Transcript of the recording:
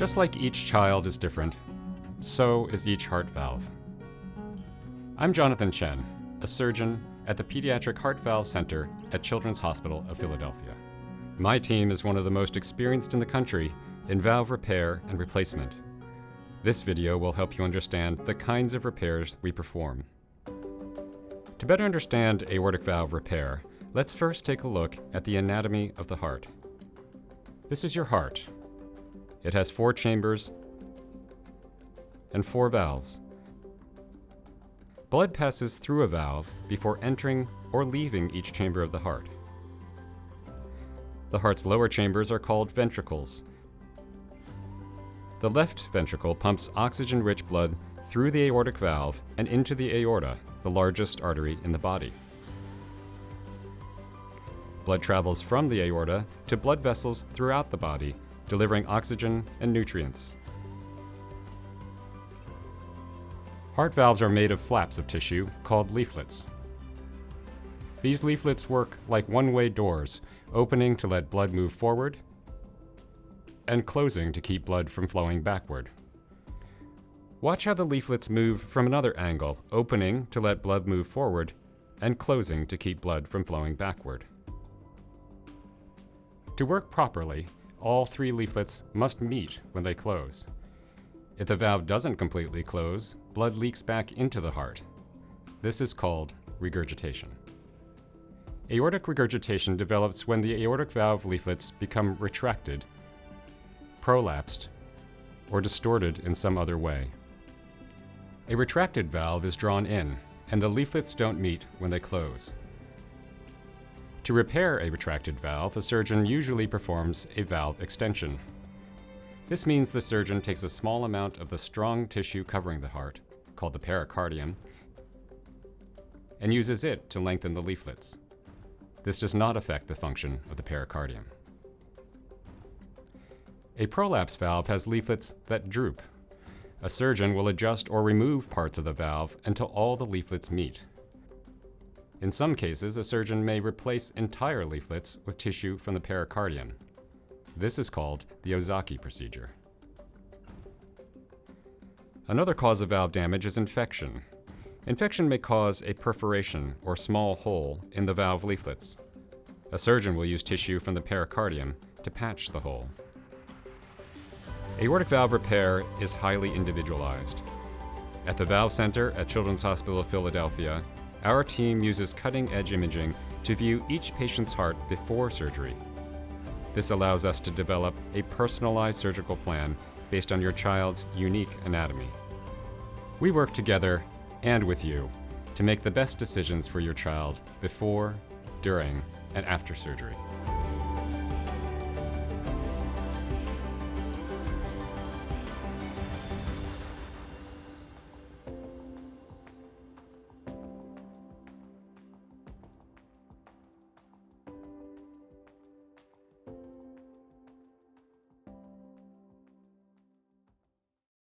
Just like each child is different, so is each heart valve. I'm Jonathan Chen, a surgeon at the Pediatric Heart Valve Center at Children's Hospital of Philadelphia. My team is one of the most experienced in the country in valve repair and replacement. This video will help you understand the kinds of repairs we perform. To better understand aortic valve repair, let's first take a look at the anatomy of the heart. This is your heart. It has 4 chambers and 4 valves. Blood passes through a valve before entering or leaving each chamber of the heart. The heart's lower chambers are called ventricles. The left ventricle pumps oxygen-rich blood through the aortic valve and into the aorta, the largest artery in the body. Blood travels from the aorta to blood vessels throughout the body, delivering oxygen and nutrients. Heart valves are made of flaps of tissue called leaflets. These leaflets work like one-way doors, opening to let blood move forward and closing to keep blood from flowing backward. Watch how the leaflets move from another angle, opening to let blood move forward and closing to keep blood from flowing backward. To work properly, all 3 leaflets must meet when they close. If the valve doesn't completely close, blood leaks back into the heart. This is called regurgitation. Aortic regurgitation develops when the aortic valve leaflets become retracted, prolapsed, or distorted in some other way. A retracted valve is drawn in, and the leaflets don't meet when they close. To repair a retracted valve, a surgeon usually performs a valve extension. This means the surgeon takes a small amount of the strong tissue covering the heart, called the pericardium, and uses it to lengthen the leaflets. This does not affect the function of the pericardium. A prolapse valve has leaflets that droop. A surgeon will adjust or remove parts of the valve until all the leaflets meet. In some cases, a surgeon may replace entire leaflets with tissue from the pericardium. This is called the Ozaki procedure. Another cause of valve damage is infection. Infection may cause a perforation or small hole in the valve leaflets. A surgeon will use tissue from the pericardium to patch the hole. Aortic valve repair is highly individualized. At the Valve Center at Children's Hospital of Philadelphia, our team uses cutting-edge imaging to view each patient's heart before surgery. This allows us to develop a personalized surgical plan based on your child's unique anatomy. We work together and with you to make the best decisions for your child before, during, and after surgery.